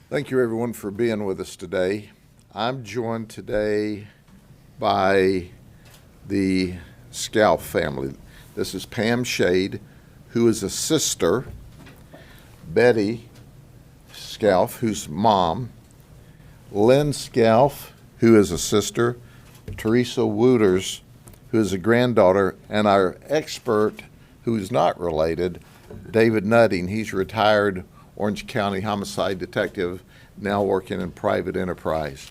Thank you, everyone, for being with us today. I'm joined today by the Scalf family. This is Pam Shade, who is a sister, Betty Scalf, who's mom, Lynn Scalf, who is a sister, Teresa Wooters, who is a granddaughter, and our expert, who is not related, David Nutting. He's retired Orange County homicide detective, now working in private enterprise.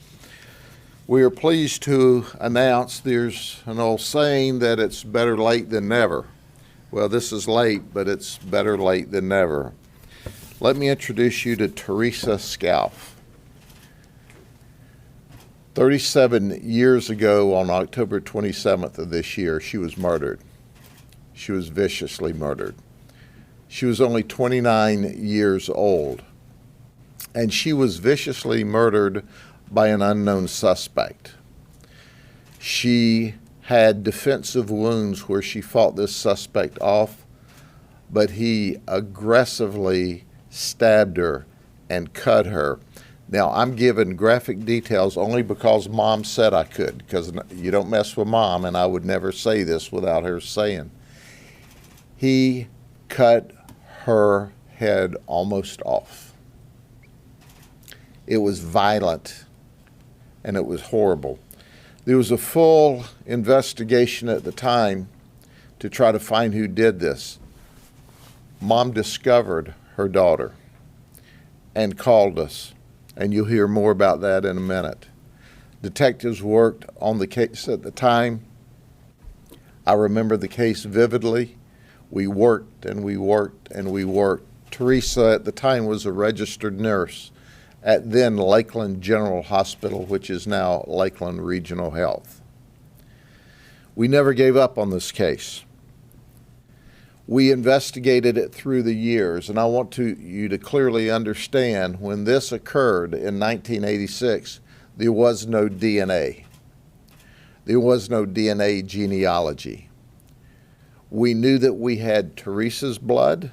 We are pleased to announce there's an old saying that it's better late than never. Well, this is late, but it's better late than never. Let me introduce you to Teresa Scalf. 37 years ago, on October 27th of this year, she was murdered. She was viciously murdered. She was only 29 years old, and she was viciously murdered by an unknown suspect. She had defensive wounds where she fought this suspect off, but he aggressively stabbed her and cut her. Now, I'm giving graphic details only because Mom said I could, because you don't mess with Mom, and I would never say this without her saying. He cut her head almost off. It was violent and it was horrible. There was a full investigation at the time to try to find who did this. Mom discovered her daughter and called us, and you'll hear more about that in a minute. Detectives worked on the case at the time. I remember the case vividly. We worked and we worked and we worked. Teresa at the time was a registered nurse at then Lakeland General Hospital, which is now Lakeland Regional Health. We never gave up on this case. We investigated it through the years, and I want you to clearly understand when this occurred in 1986, there was no DNA. There was no DNA genealogy. We knew that we had Teresa's blood,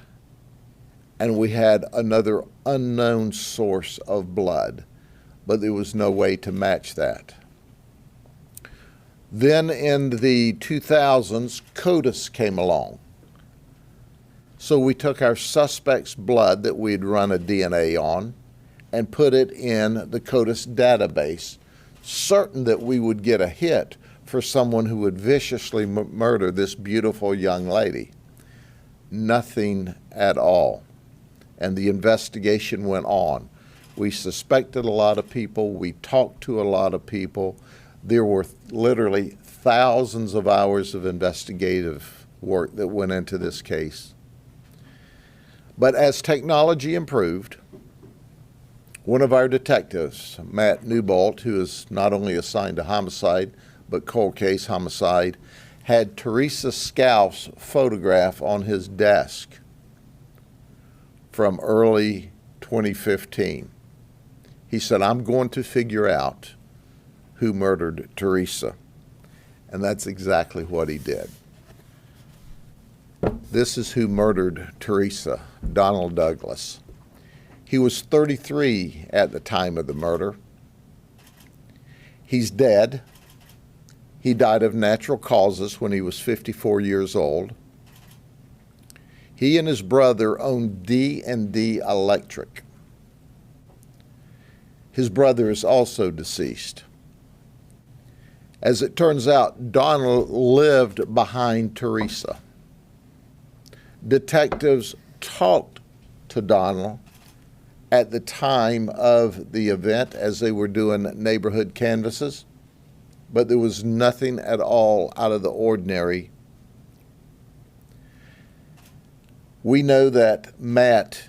and we had another unknown source of blood, but there was no way to match that. Then in the 2000s, CODIS came along. So we took our suspect's blood that we'd run a DNA on and put it in the CODIS database, certain that we would get a hit for someone who would viciously murder this beautiful young lady. Nothing at all. And the investigation went on. We suspected a lot of people. We talked to a lot of people. There were literally thousands of hours of investigative work that went into this case. But as technology improved, one of our detectives, Matt Newbolt, who is not only assigned to homicide, but cold case homicide, had Teresa Scalf's photograph on his desk from early 2015. He said, I'm going to figure out who murdered Teresa. And that's exactly what he did. This is who murdered Teresa, Donald Douglas. He was 33 at the time of the murder. He's dead. He died of natural causes when he was 54 years old. He and his brother owned D&D Electric. His brother is also deceased. As it turns out, Donald lived behind Teresa. Detectives talked to Donald at the time of the event as they were doing neighborhood canvasses, but there was nothing at all out of the ordinary. We know that Matt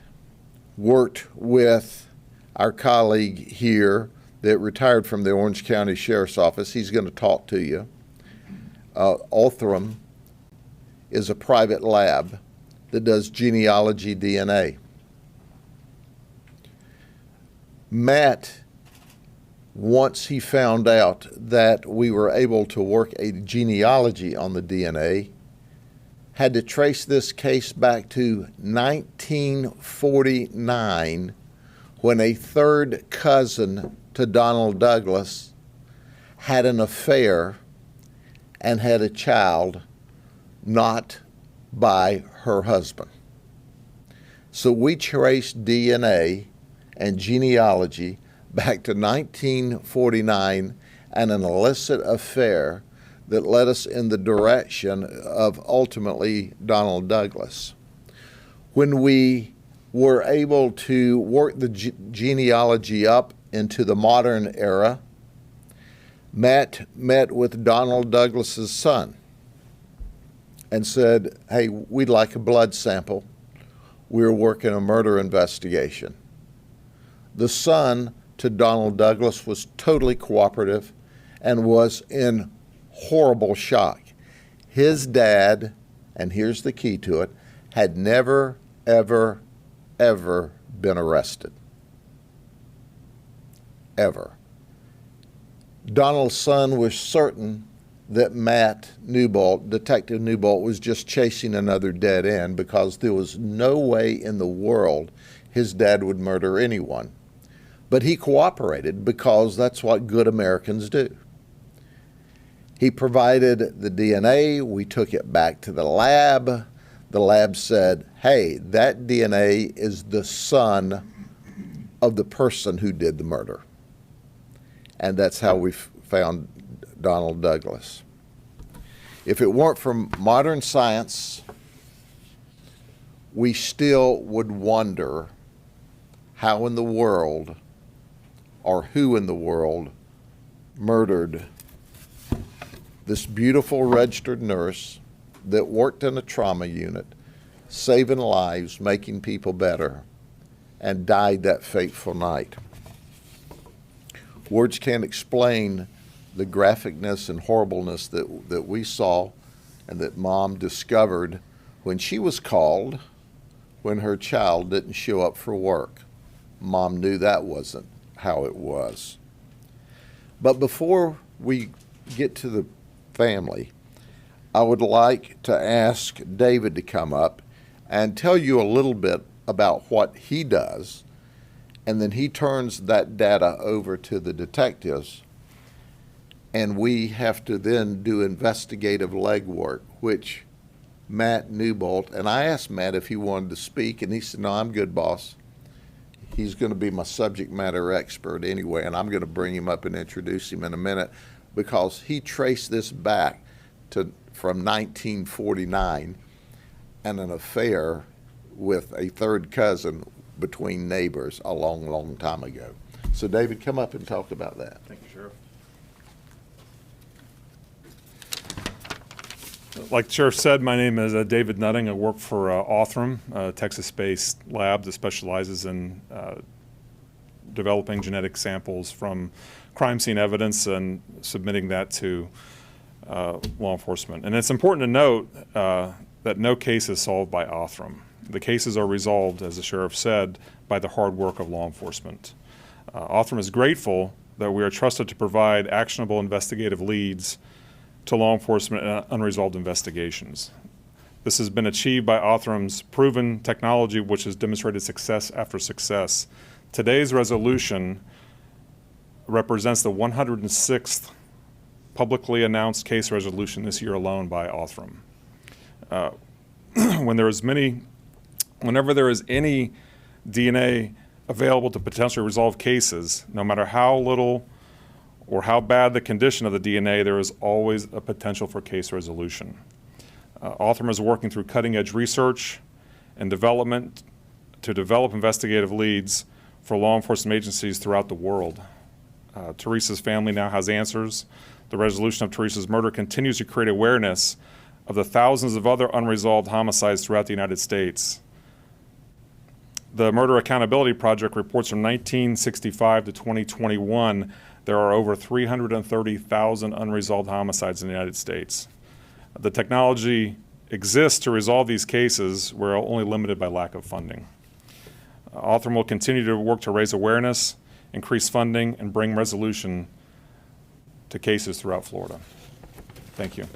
worked with our colleague here that retired from the Orange County Sheriff's Office. He's going to talk to you. Othram is a private lab that does genealogy DNA. Matt, once he found out that we were able to work a genealogy on the DNA, had to trace this case back to 1949 when a third cousin to Donald Douglas had an affair and had a child not by her husband. So we traced DNA and genealogy back to 1949 and an illicit affair that led us in the direction of ultimately Donald Douglas. When we were able to work the genealogy up into the modern era, Matt met with Donald Douglas's son and said, hey, we'd like a blood sample. We're working a murder investigation. The son to Donald Douglas was totally cooperative and was in horrible shock. His dad, and here's the key to it, had never, ever, ever been arrested. Ever. Donald's son was certain that Matt Newbolt, Detective Newbolt, was just chasing another dead end because there was no way in the world his dad would murder anyone. But he cooperated because that's what good Americans do. He provided the DNA. We took it back to the lab. The lab said, hey, that DNA is the son of the person who did the murder. And that's how we found Donald Douglas. If it weren't for modern science, we still would wonder how in the world or who in the world murdered this beautiful registered nurse that worked in a trauma unit, saving lives, making people better, and died that fateful night. Words can't explain the graphicness and horribleness that we saw and that Mom discovered when she was called when her child didn't show up for work. Mom knew that wasn't how it was. But before we get to the family, I would like to ask David to come up and tell you a little bit about what he does, and then he turns that data over to the detectives, and we have to then do investigative legwork, which Matt Newbolt, and I asked Matt if he wanted to speak, and he said, no, I'm good, boss. He's going to be my subject matter expert anyway, and I'm going to bring him up and introduce him in a minute because he traced this back from 1949 and an affair with a third cousin between neighbors a long, long time ago. So David, come up and talk about that. Thank you, Sheriff. Like the Sheriff said, my name is David Nutting. I work for Othram, a Texas-based lab that specializes in developing genetic samples from crime scene evidence and submitting that to law enforcement. And it's important to note that no case is solved by Othram. The cases are resolved, as the Sheriff said, by the hard work of law enforcement. Othram is grateful that we are trusted to provide actionable investigative leads to law enforcement in unresolved investigations. This has been achieved by Othram's proven technology, which has demonstrated success after success. Today's resolution represents the 106th publicly announced case resolution this year alone by Othram. Whenever there is any DNA available to potentially resolve cases, no matter how little or how bad the condition of the DNA, there is always a potential for case resolution. Othram is working through cutting-edge research and development to develop investigative leads for law enforcement agencies throughout the world. Teresa's family now has answers. The resolution of Teresa's murder continues to create awareness of the thousands of other unresolved homicides throughout the United States. The Murder Accountability Project reports from 1965 to 2021, there are over 330,000 unresolved homicides in the United States. The technology exists to resolve these cases. We're only limited by lack of funding. Othram will continue to work to raise awareness, increase funding, and bring resolution to cases throughout Florida. Thank you.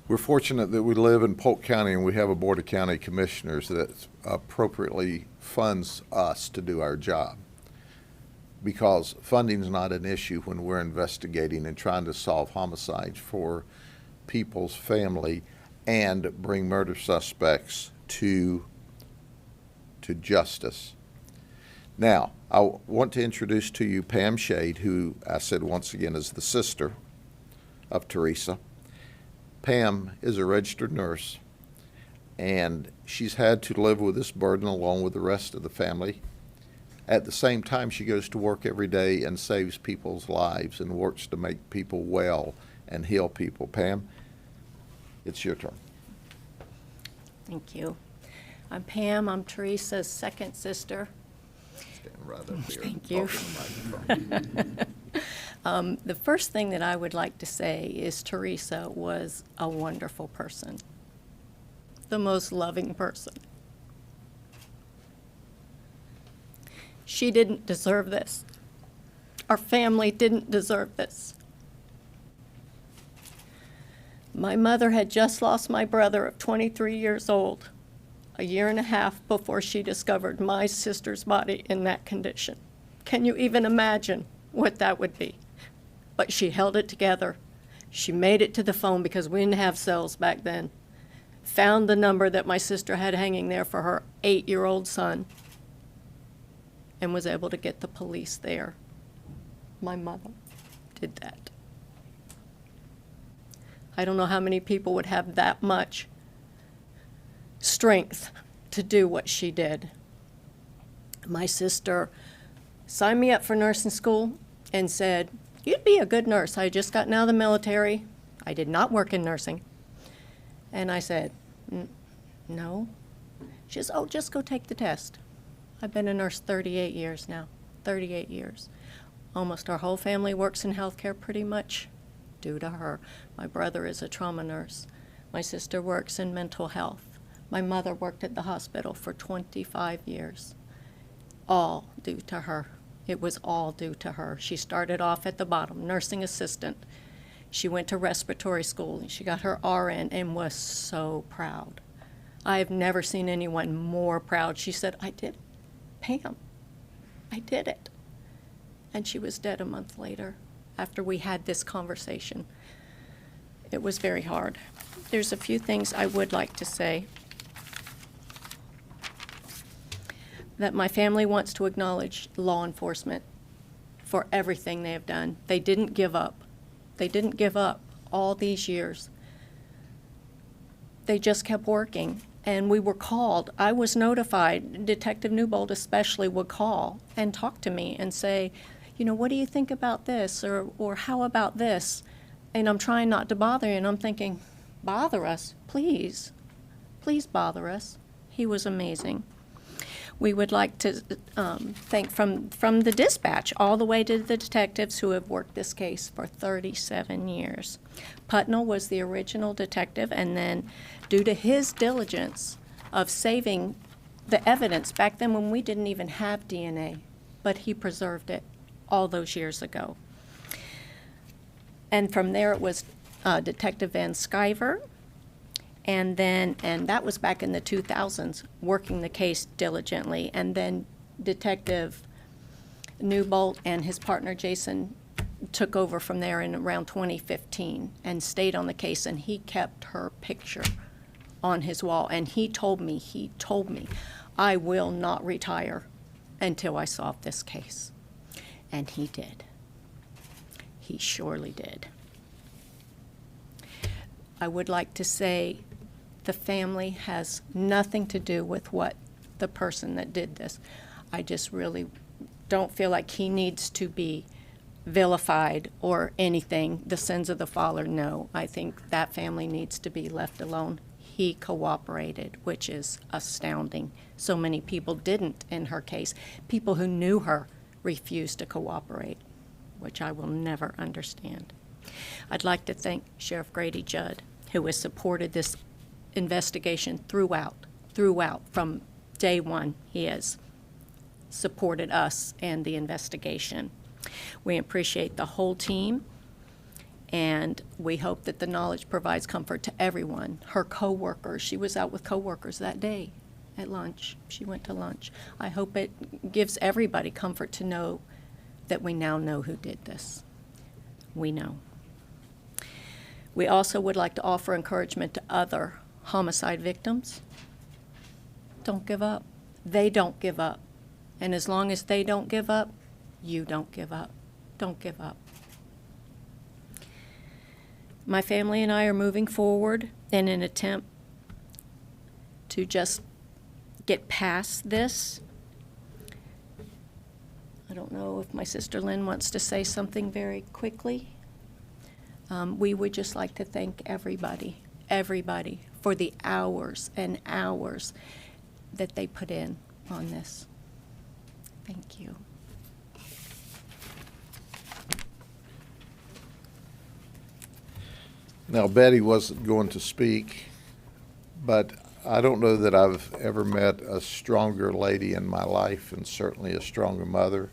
We're fortunate that we live in Polk County and we have a Board of County Commissioners that appropriately funds us to do our job. Because funding's not an issue when we're investigating and trying to solve homicides for people's family and bring murder suspects to justice. Now, I want to introduce to you Pam Shade, who I said once again is the sister of Teresa. Pam is a registered nurse, and she's had to live with this burden along with the rest of the family. At the same time, she goes to work every day and saves people's lives and works to make people well and heal people. Pam, it's your turn. Thank you. I'm Pam. I'm Teresa's second sister. Stand right up here. Thank you. Talk in the microphone. The first thing that I would like to say is Teresa was a wonderful person, the most loving person. She didn't deserve this. Our family didn't deserve this. My mother had just lost my brother of 23 years old, a year and a half before she discovered my sister's body in that condition. Can you even imagine what that would be? But she held it together. She made it to the phone because we didn't have cells back then. Found the number that my sister had hanging there for her 8-year-old son and was able to get the police there. My mother did that. I don't know how many people would have that much strength to do what she did. My sister signed me up for nursing school and said, "You'd be a good nurse." I had just gotten out of the military. I did not work in nursing. And I said, "No." She says, "Oh, just go take the test." I've been a nurse 38 years now, 38 years. Almost our whole family works in healthcare pretty much due to her. My brother is a trauma nurse. My sister works in mental health. My mother worked at the hospital for 25 years. All due to her. It was all due to her. She started off at the bottom, nursing assistant. She went to respiratory school and she got her RN and was so proud. I have never seen anyone more proud. She said, "I did it, Pam. I did it." And she was dead a month later after we had this conversation. It was very hard. There's a few things I would like to say. That my family wants to acknowledge law enforcement for everything they have done. They didn't give up. They didn't give up all these years. They just kept working. And we were called. I was notified. Detective Newbold especially would call and talk to me and say, "You know, what do you think about this?" Or "How about this?" And I'm trying not to bother you. And I'm thinking, bother us? Please. Please bother us. He was amazing. We would like to thank from the dispatch all the way to the detectives who have worked this case for 37 years. Putnell was the original detective, and then due to his diligence of saving the evidence back then when we didn't even have DNA, but he preserved it all those years ago. And from there it was Detective Van Sciver, and that was back in the 2000s, working the case diligently. And then Detective Newbold and his partner Jason took over from there in around 2015 and stayed on the case, and he kept her picture on his wall. And he told me, "I will not retire until I solve this case." And he did. He surely did. I would like to say the family has nothing to do with what the person that did this. I just really don't feel like he needs to be vilified or anything. The sins of the father, no. I think that family needs to be left alone. He cooperated, which is astounding. So many people didn't in her case. People who knew her refused to cooperate, which I will never understand. I'd like to thank Sheriff Grady Judd, who has supported this investigation throughout. From day one, he has supported us and the investigation. We appreciate the whole team, And we hope that the knowledge provides comfort to everyone. Her coworkers, she was out with coworkers that day at lunch. She went to lunch. I hope it gives everybody comfort to know that we now know who did this. We know. We also would like to offer encouragement to other homicide victims. Don't give up. They don't give up. And as long as they don't give up, you don't give up. Don't give up. My family and I are moving forward in an attempt to just get past this. I don't know if my sister Lynn wants to say something very quickly. We would just like to thank everybody for the hours and hours that they put in on this. Thank you. Now, Betty wasn't going to speak, but I don't know that I've ever met a stronger lady in my life, and certainly a stronger mother.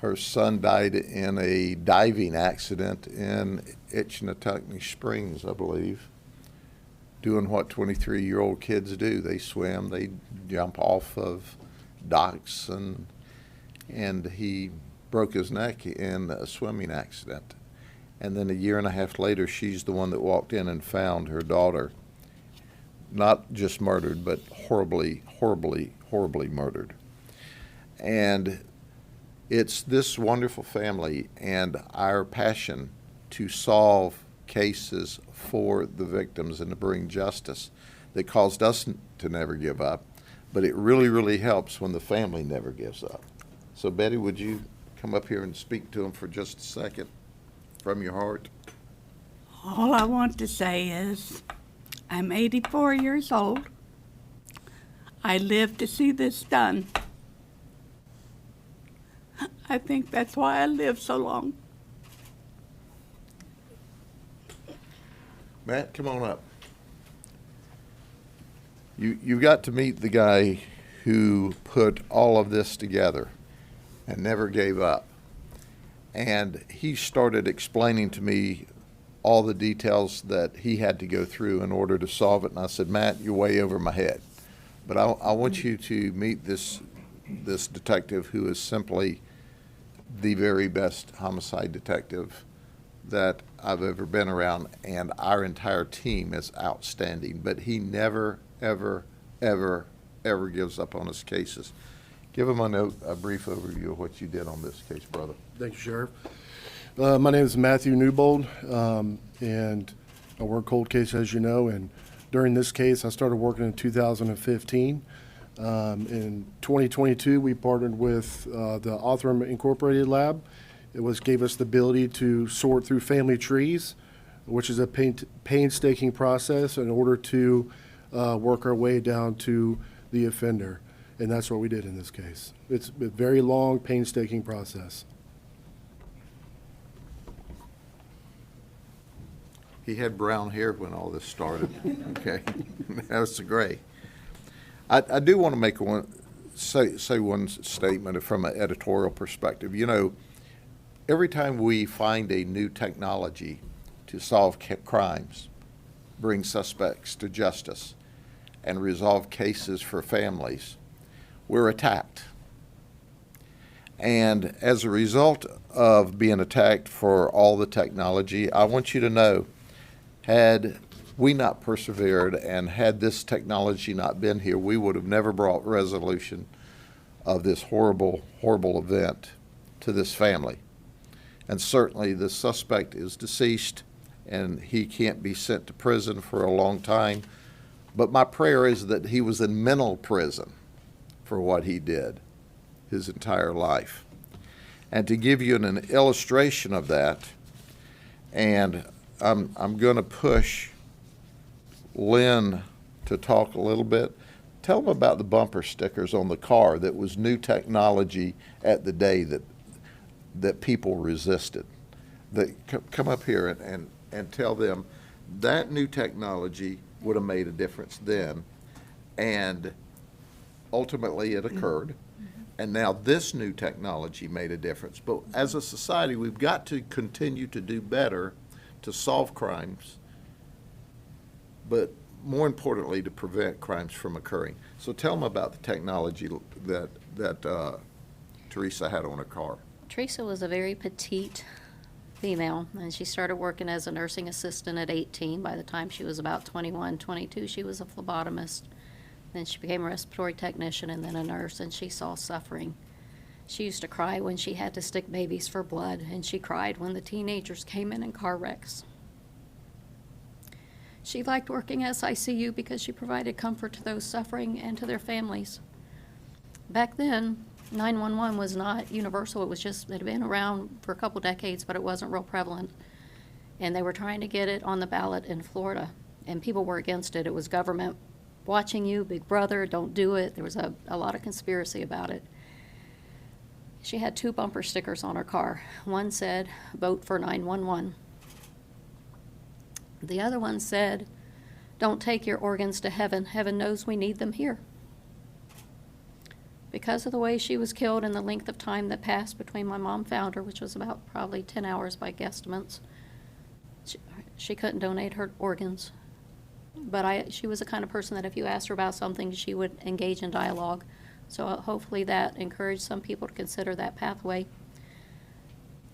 Her son died in a diving accident in Itchinatuckney Springs, I believe, doing what 23-year-old kids do. They swim, they jump off of docks, and he broke his neck in a swimming accident. And then a year and a half later, she's the one that walked in and found her daughter, not just murdered, but horribly, horribly, horribly murdered. And it's this wonderful family and our passion to solve cases for the victims and to bring justice that caused us to never give up. But it really, really helps when the family never gives up. So Betty, would you come up here and speak to them for just a second from your heart? All I want to say is I'm 84 years old. I lived to see this done. I think that's why I lived so long. Matt, come on up. You got to meet the guy who put all of this together and never gave up. And he started explaining to me all the details that he had to go through in order to solve it. And I said, Matt, you're way over my head. But I want you to meet this detective who is simply the very best homicide detective that I've ever been around, and our entire team is outstanding. But he never, ever, ever, ever gives up on his cases. Give him a brief overview of what you did on this case, brother. Thank you, Sheriff. My name is Matthew Newbold, and I work cold case, as you know, and during this case, I started working in 2015. In 2022, we partnered with the Othram Incorporated Lab. It gave us the ability to sort through family trees, which is a painstaking process in order to work our way down to the offender. And that's what we did in this case. It's a very long, painstaking process. He had brown hair when all this started. Okay, that's great. I do want to say one statement from an editorial perspective. You know, every time we find a new technology to solve crimes, bring suspects to justice, and resolve cases for families, we're attacked. And as a result of being attacked for all the technology, I want you to know, had we not persevered and had this technology not been here, we would have never brought resolution of this horrible, horrible event to this family. And certainly the suspect is deceased and he can't be sent to prison for a long time. But my prayer is that he was in mental prison for what he did his entire life. And to give you an illustration of that, and I'm going to push Lynn to talk a little bit. Tell them about the bumper stickers on the car that was new technology at the day that people resisted. Come up here and tell them that new technology would have made a difference then, and ultimately it occurred. And now this new technology made a difference. But as a society, we've got to continue to do better to solve crimes, but more importantly, to prevent crimes from occurring. So tell them about the technology that Teresa had on her car. Teresa was a very petite female, and she started working as a nursing assistant at 18. By the time she was about 21, 22, she was a phlebotomist. Then she became a respiratory technician and then a nurse, and she saw suffering. She used to cry when she had to stick babies for blood, and she cried when the teenagers came in car wrecks. She liked working as ICU because she provided comfort to those suffering and to their families. Back then, 911 was not universal. It had been around for a couple decades, but it wasn't real prevalent. And they were trying to get it on the ballot in Florida, and people were against it. It was government watching you, Big Brother, don't do it. There was a lot of conspiracy about it. She had 2 bumper stickers on her car. One said, "Vote for 911." The other one said, "Don't take your organs to heaven. Heaven knows we need them here." Because of the way she was killed and the length of time that passed between my mom found her, which was about probably 10 hours by guesstimates, she couldn't donate her organs. But she was the kind of person that if you asked her about something, she would engage in dialogue. So hopefully that encouraged some people to consider that pathway.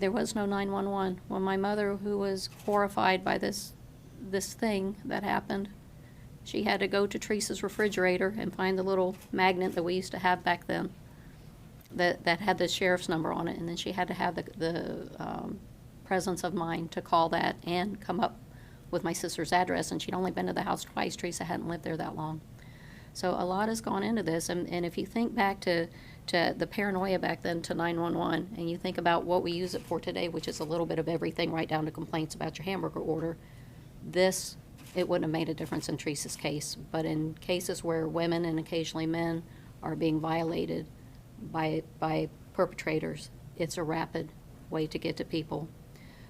There was no 911. When my mother, who was horrified by this thing that happened, she had to go to Teresa's refrigerator and find the little magnet that we used to have back then that had the sheriff's number on it, and then she had to have the presence of mind to call that and come up with my sister's address, and she'd only been to the house twice. Teresa hadn't lived there that long. So a lot has gone into this, and if you think back to the paranoia back then to 911, and you think about what we use it for today, which is a little bit of everything right down to complaints about your hamburger order, it wouldn't have made a difference in Teresa's case. But in cases where women and occasionally men are being violated by perpetrators, it's a rapid way to get to people.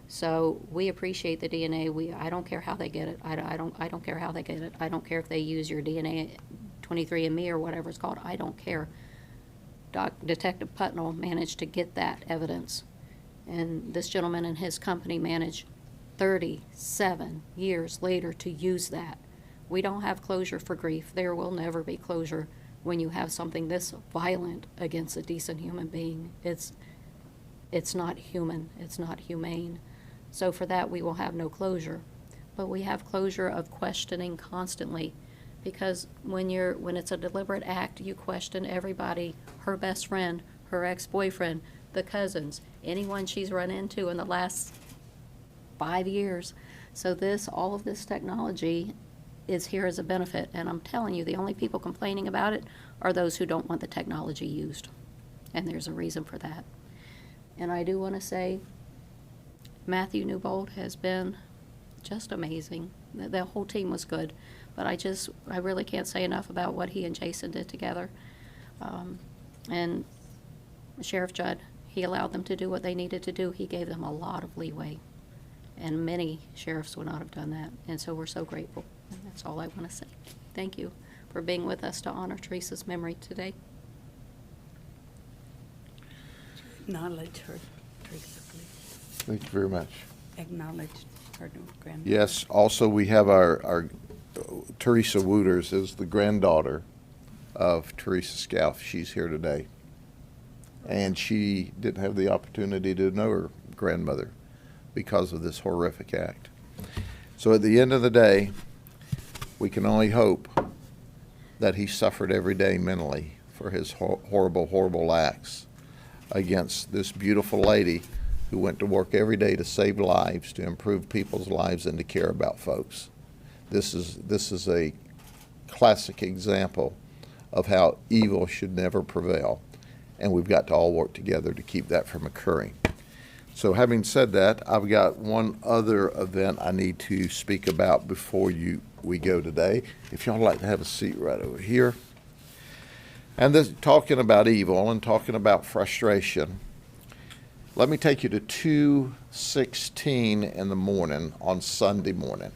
So we appreciate the DNA. I don't care how they get it. I don't care how they get it. I don't care if they use your DNA, 23andMe or whatever it's called. I don't care. Detective Putnell managed to get that evidence, and this gentleman and his company managed 37 years later to use that. We don't have closure for grief. There will never be closure when you have something this violent against a decent human being. It's not human. It's not humane. So for that, we will have no closure. But we have closure of questioning constantly, because when it's a deliberate act, you question everybody, her best friend, her ex-boyfriend, the cousins, anyone she's run into in the last 5 years. So all of this technology is here as a benefit. And I'm telling you, the only people complaining about it are those who don't want the technology used. And there's a reason for that. And I do want to say, Matthew Newbold has been just amazing. The whole team was good, but I really can't say enough about what he and Jason did together. And Sheriff Judd, he allowed them to do what they needed to do. He gave them a lot of leeway, and many sheriffs would not have done that. And so we're so grateful. And that's all I want to say. Thank you for being with us to honor Teresa's memory today. Acknowledge her, Teresa, please. Thank you very much. Acknowledge her new granddaughter. Yes, also we have our Teresa Wooters is the granddaughter of Teresa Scalf. She's here today. And she didn't have the opportunity to know her grandmother because of this horrific act. So at the end of the day, we can only hope that he suffered every day mentally for his horrible, horrible acts against this beautiful lady who went to work every day to save lives, to improve people's lives, and to care about folks. This is a classic example of how evil should never prevail, and we've got to all work together to keep that from occurring. So having said that, I've got one other event I need to speak about before we go today. If y'all would like to have a seat right over here. And this, talking about evil and talking about frustration, let me take you to 2:16 in the morning on Sunday morning.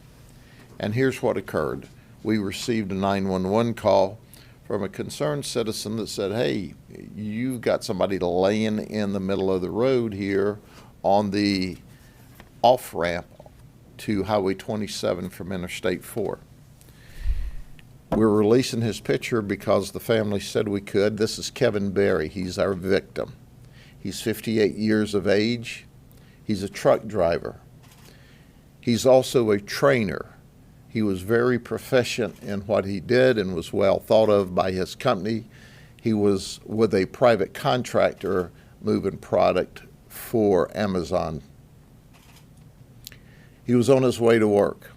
And here's what occurred. We received a 911 call from a concerned citizen that said, hey, you've got somebody laying in the middle of the road here on the off-ramp to Highway 27 from Interstate 4. We're releasing his picture because the family said we could. This is Kevin Berry. He's our victim. He's 58 years of age. He's a truck driver. He's also a trainer. He was very proficient in what he did and was well thought of by his company. He was with a private contractor moving product for Amazon. He was on his way to work.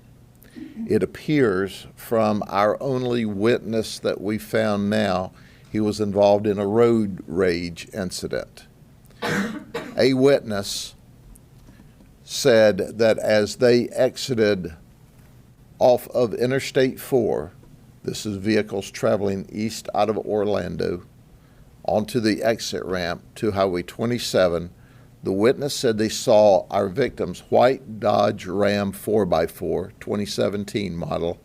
It appears from our only witness that we found now, he was involved in a road rage incident. A witness said that as they exited off of Interstate 4, this is vehicles traveling east out of Orlando, onto the exit ramp to Highway 27, the witness said they saw our victim's white Dodge Ram 4x4, 2017 model,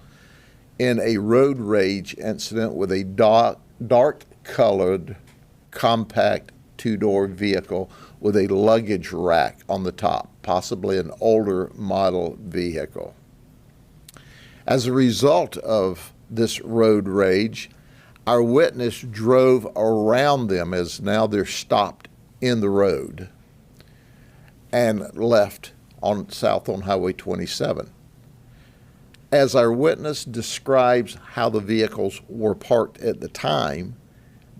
in a road rage incident with a dark-colored, compact two-door vehicle with a luggage rack on the top, possibly an older model vehicle. As a result of this road rage, our witness drove around them as now they're stopped in the road and left south on Highway 27. As our witness describes how the vehicles were parked at the time,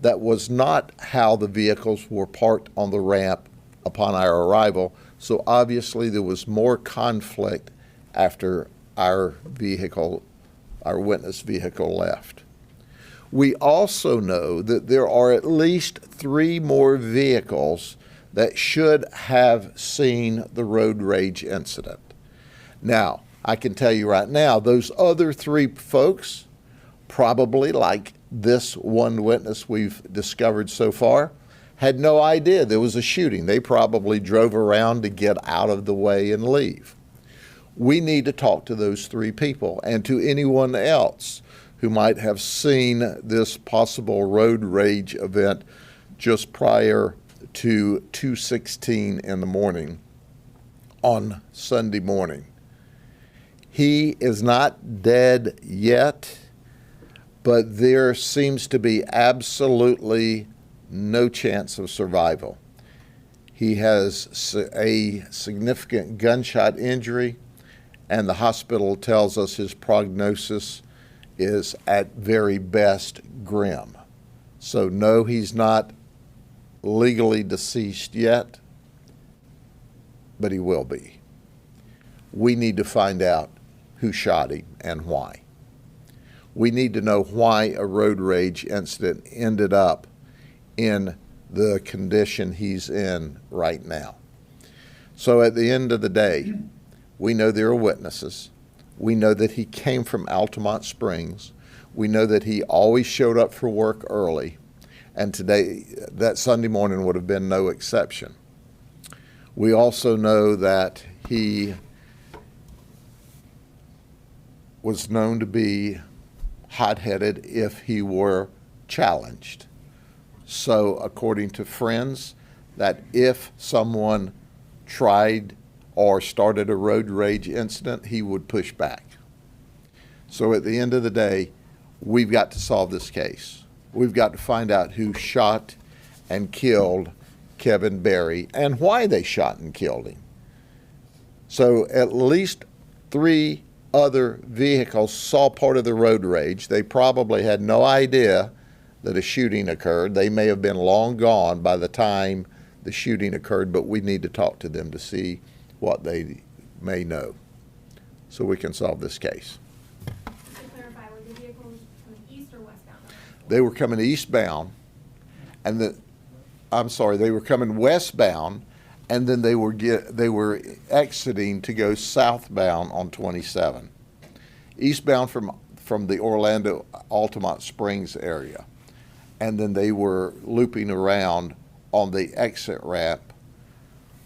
that was not how the vehicles were parked on the ramp upon our arrival, so obviously there was more conflict after our witness vehicle left. We also know that there are at least 3 more vehicles that should have seen the road rage incident. Now, I can tell you right now, those other 3 folks, probably like this one witness we've discovered so far, had no idea there was a shooting. They probably drove around to get out of the way and leave. We need to talk to those 3 people and to anyone else who might have seen this possible road rage event just prior to 2:16 in the morning on Sunday morning. He is not dead yet, but there seems to be absolutely no chance of survival. He has a significant gunshot injury, and the hospital tells us his prognosis is at very best grim. So no, he's not legally deceased yet, but he will be. We need to find out who shot him and why. We need to know why a road rage incident ended up in the condition he's in right now. So at the end of the day, we know there are witnesses. We know that he came from Altamont Springs. We know that he always showed up for work early, and today, that Sunday morning would have been no exception. We also know that he was known to be hot-headed if he were challenged. So according to friends, that if someone tried or started a road rage incident, he would push back. So at the end of the day, we've got to solve this case. We've got to find out who shot and killed Kevin Berry and why they shot and killed him. So at least 3 other vehicles saw part of the road rage. They probably had no idea that a shooting occurred. They may have been long gone by the time the shooting occurred, but we need to talk to them to see what they may know so we can solve this case. To clarify, were the vehicles coming east or westbound? They were coming eastbound, and they were coming westbound, and then they were exiting to go southbound on 27, eastbound from the Orlando Altamont Springs area, and then they were looping around on the exit ramp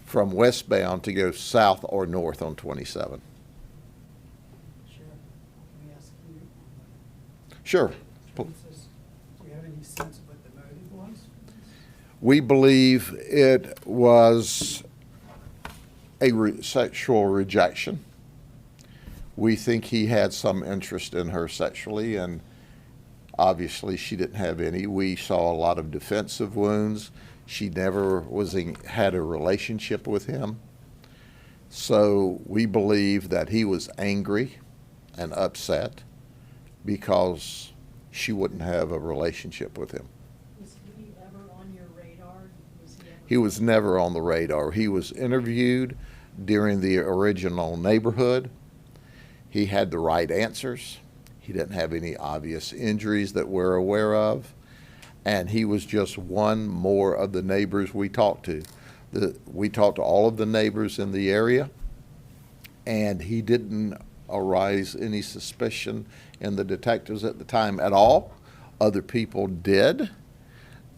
from westbound to go south or north on 27. Sheriff, let me ask you. Sure. Francis, We believe it was a sexual rejection. We think he had some interest in her sexually, and obviously she didn't have any. We saw a lot of defensive wounds. She never had a relationship with him. So we believe that he was angry and upset because she wouldn't have a relationship with him. Was he ever on your radar? He was never on the radar. He was interviewed during the original neighborhood. He had the right answers. He didn't have any obvious injuries that we're aware of. And he was just one more of the neighbors we talked to. We talked to all of the neighbors in the area, and he didn't arouse any suspicion in the detectives at the time at all. Other people did.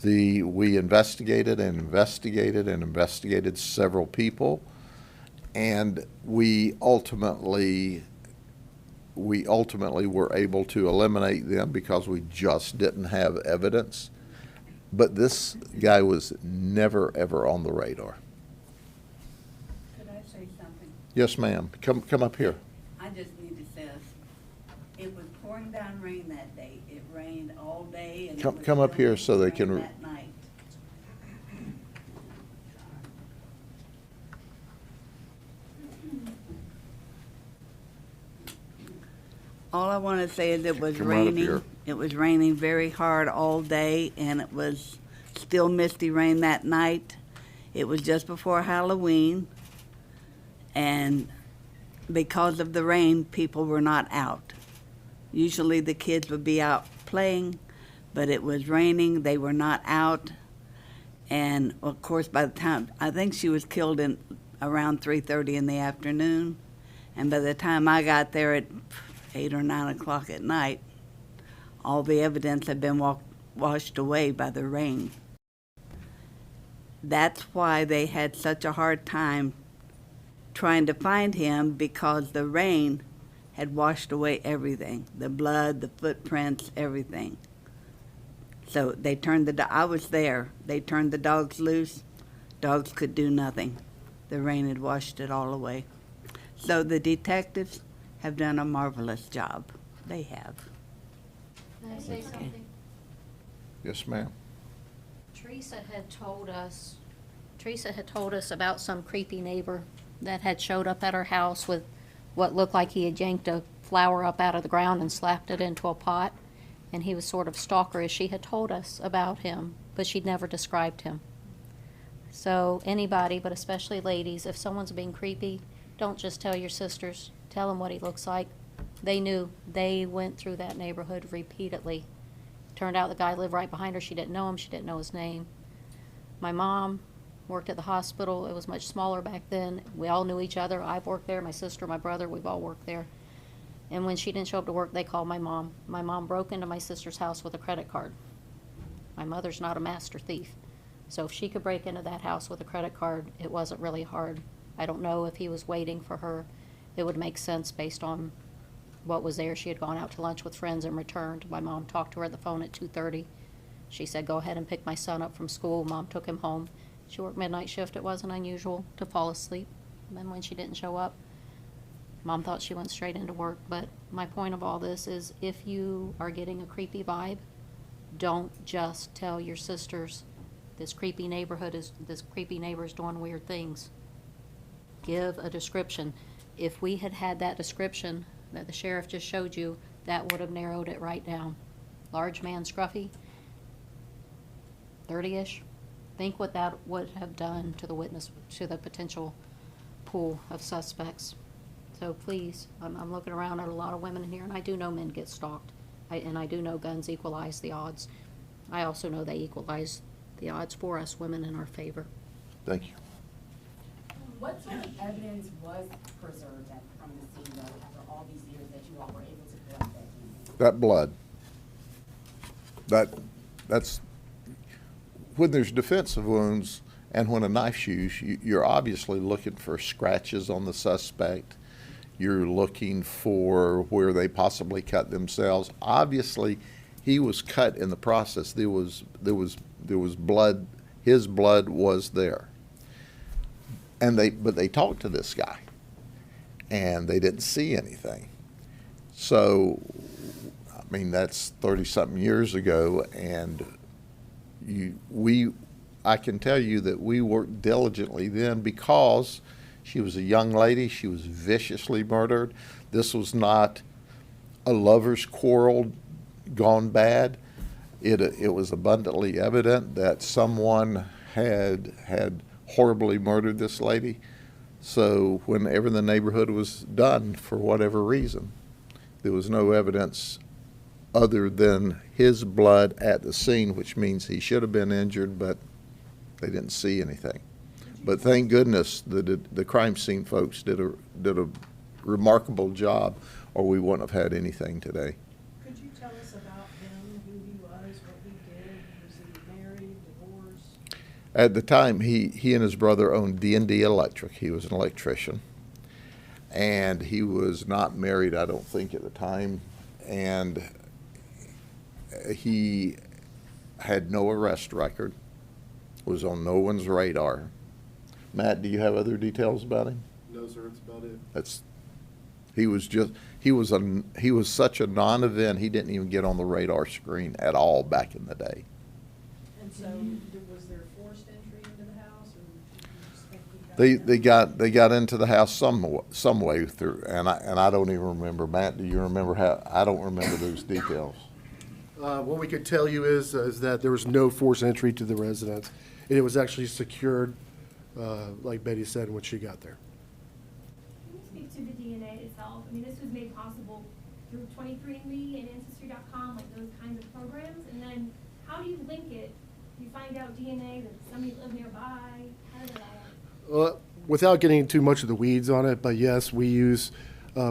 We investigated and investigated and investigated several people, and we ultimately were able to eliminate them because we just didn't have evidence. But this guy was never, ever on the radar. Could I say something? Yes, ma'am. Come up here. I just need to say, it was pouring down rain that day. It rained all day. And it was Come up here so they rain can. that night. All I want to say is it was Come right up raining. here. It was raining very hard all day, and it was still misty rain that night. It was just before Halloween, and because of the rain, people were not out. Usually the kids would be out playing, but it was raining. They were not out. And of course, by the time, I think she was killed in around 3:30 in the afternoon. And by the time I got there at 8 or 9 o'clock at night, all the evidence had been washed away by the rain. That's why they had such a hard time trying to find him, because the rain had washed away everything, the blood, the footprints, everything. So they turned I was there. They turned the dogs loose. Dogs could do nothing. The rain had washed it all away. So the detectives have done a marvelous job. They have. Can I say something? Yes, ma'am. Teresa had told us about some creepy neighbor that had showed up at her house with what looked like he had yanked a flower up out of the ground and slapped it into a pot. And he was sort of stalkerish. She had told us about him, but she'd never described him. So anybody, but especially ladies, if someone's being creepy, don't just tell your sisters. Tell them what he looks like. They knew. They went through that neighborhood repeatedly. Turned out the guy lived right behind her. She didn't know him. She didn't know his name. My mom worked at the hospital. It was much smaller back then. We all knew each other. I've worked there. My sister, my brother, we've all worked there. And when she didn't show up to work, they called my mom. My mom broke into my sister's house with a credit card. My mother's not a master thief. So if she could break into that house with a credit card, it wasn't really hard. I don't know if he was waiting for her. It would make sense based on what was there. She had gone out to lunch with friends and returned. My mom talked to her on the phone at 2:30. She said, go ahead and pick my son up from school. Mom took him home. She worked midnight shift. It wasn't unusual to fall asleep. And then when she didn't show up, Mom thought she went straight into work. But my point of all this is, if you are getting a creepy vibe, don't just tell your sisters, this creepy neighbor is doing weird things. Give a description. If we had had that description that the sheriff just showed you, that would have narrowed it right down. Large man, scruffy, 30-ish. Think what that would have done to the potential pool of suspects. So please, I'm looking around at a lot of women in here, and I do know men get stalked. And I do know guns equalize the odds. I also know they equalize the odds for us women in our favor. Thank you. What sort of evidence was preserved from the scene, though, after all these years that you all were able to collect that DNA? That blood. That's when there's defensive wounds and when a knife's used, you're obviously looking for scratches on the suspect. You're looking for where they possibly cut themselves. Obviously, he was cut in the process. There was blood His blood was there. But they talked to this guy, and they didn't see anything. So, I mean, that's 30-something years ago, and I can tell you that we worked diligently then because she was a young lady. She was viciously murdered. This was not a lover's quarrel gone bad. It was abundantly evident that someone had horribly murdered this lady. So whenever the neighborhood was done, for whatever reason, there was no evidence other than his blood at the scene, which means he should have been injured, but they didn't see anything. But thank goodness the crime scene folks did a remarkable job, or we wouldn't have had anything today. Could you tell us about him, who he was, what he did? Was he married, divorced? At the time, he and his brother owned D&D Electric. He was an electrician. And he was not married, I don't think, at the time. And he had no arrest record, was on no one's radar. Matt, do you have other details about him? No, sir, that's about it. He was such a non-event, he didn't even get on the radar screen at all back in the day. And so, was there forced entry into the house, or did you just think he They got into the house some way through, and I don't even remember. Matt, do you remember how? I don't remember those details. What we could tell you is that there was no forced entry to the residence, and it was actually secured, like Betty said, when she got there. Can you speak to the DNA itself? I mean, this was made possible through 23andMe and Ancestry.com, like those kinds of programs. And then how do you link it? Do you find out DNA that somebody lived nearby? How does that work? Without getting into too much of the weeds on it, but yes, we use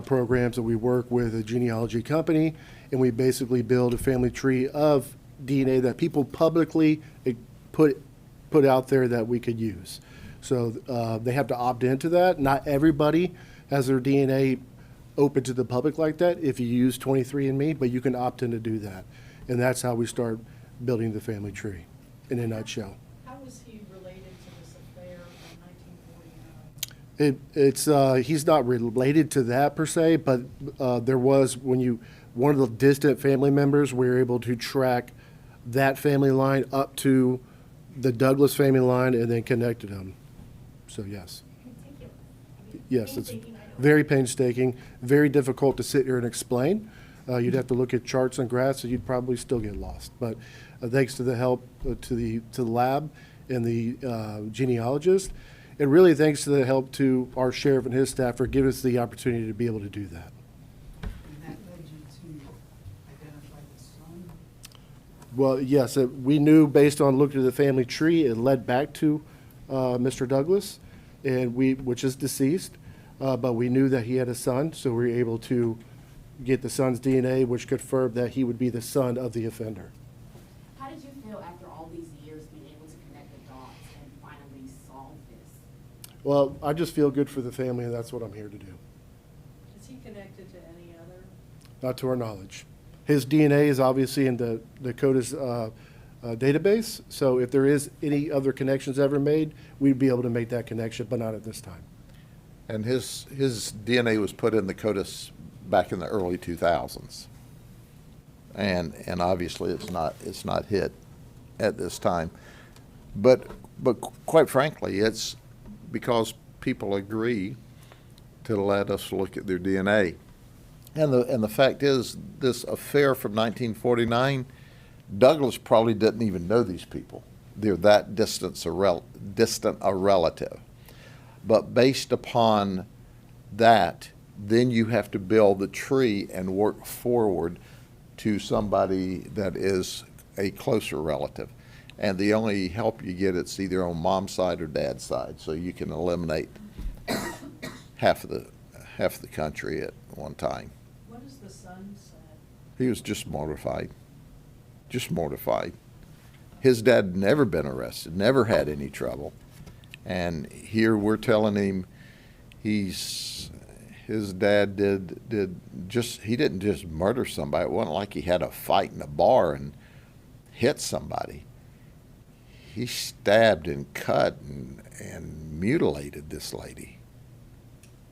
programs that we work with a genealogy company, and we basically build a family tree of DNA that people publicly put out there that we could use. So they have to opt into that. Not everybody has their DNA open to the public like that if you use 23andMe, but you can opt in to do that. And that's how we start building the family tree in a nutshell. How was he related to this affair in 1949? He's not related to that per se, but there was, one of the distant family members, we were able to track that family line up to the Douglas family line and then connected them. So yes. Meticulous. Yes, it's Painstaking, I know. very painstaking, very difficult to sit here and explain. You'd have to look at charts and graphs, and you'd probably still get lost. But thanks to the help to the lab and the genealogist, and really thanks to the help to our sheriff and his staff for giving us the opportunity to be able to do that. And that led you to identify the son? Well, yes, we knew based on looking at the family tree, it led back to Mr. Douglas, and which is deceased, but we knew that he had a son, so we were able to get the son's DNA, which confirmed that he would be the son of the offender. How did you feel after all these years being able to connect the dots and finally solve this? Well, I just feel good for the family, and that's what I'm here to do. Is he connected to any other? Not to our knowledge. His DNA is obviously in the Dakota's database, so if there is any other connections ever made, we'd be able to make that connection, but not at this time. And his DNA was put in the CODIS back in the early 2000s, and obviously it's not hit at this time. But quite frankly, it's because people agree to let us look at their DNA. And the fact is, this affair from 1949, Douglas probably didn't even know these people. They're that distant a relative. But based upon that, then you have to build the tree and work forward to somebody that is a closer relative. And the only help you get, it's either on mom's side or dad's side, so you can eliminate half of the country at one time. What does the son say? He was just mortified. Just mortified. His dad had never been arrested, never had any trouble. And here we're telling him his dad he didn't just murder somebody. It wasn't like he had a fight in a bar and hit somebody. he stabbed and cut and mutilated this lady.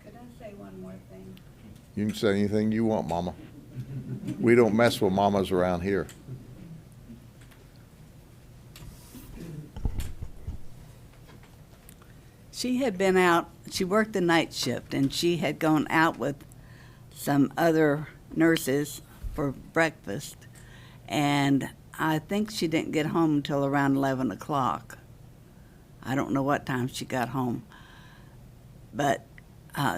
Could I say one more thing? You can say anything you want, Mama. We don't mess with mamas around here. She had been out, she worked the night shift, and she had gone out with some other nurses for breakfast. And I think she didn't get home until around 11 o'clock. I don't know what time she got home. But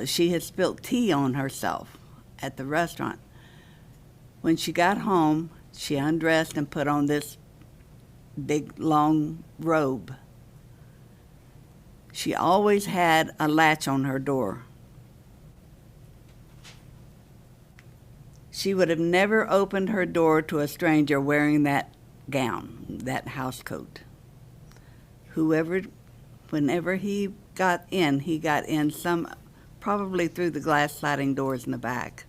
she had spilt tea on herself at the restaurant. When she got home, she undressed and put on this big, long robe. She always had a latch on her door. She would have never opened her door to a stranger wearing that gown, that house coat. Whenever he got in probably through the glass sliding doors in the back.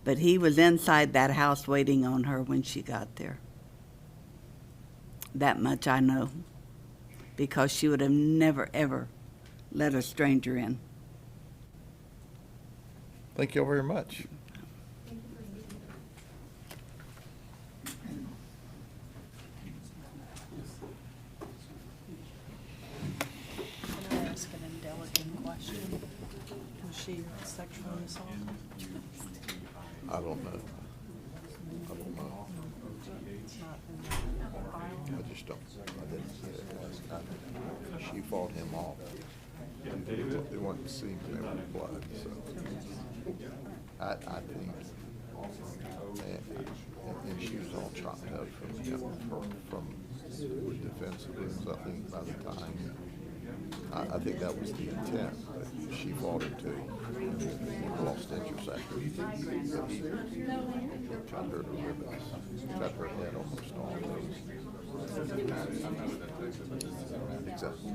But he was inside that house waiting on her when she got there. That much I know, because she would have never, ever let a stranger in. Thank you all very much. Can I ask an indelicate question? Was she sexually assaulted? I don't know. I don't know. It's not in the file? I just don't. I didn't see it last time. She fought him off. They wanted to see him in blood, so. I think, and she was all chopped up from him, from defensive wounds, I think, by the time. I think that was the intent, but she fought him too. He lost interest after he cut her to ribbons, cut her head almost off. Exactly.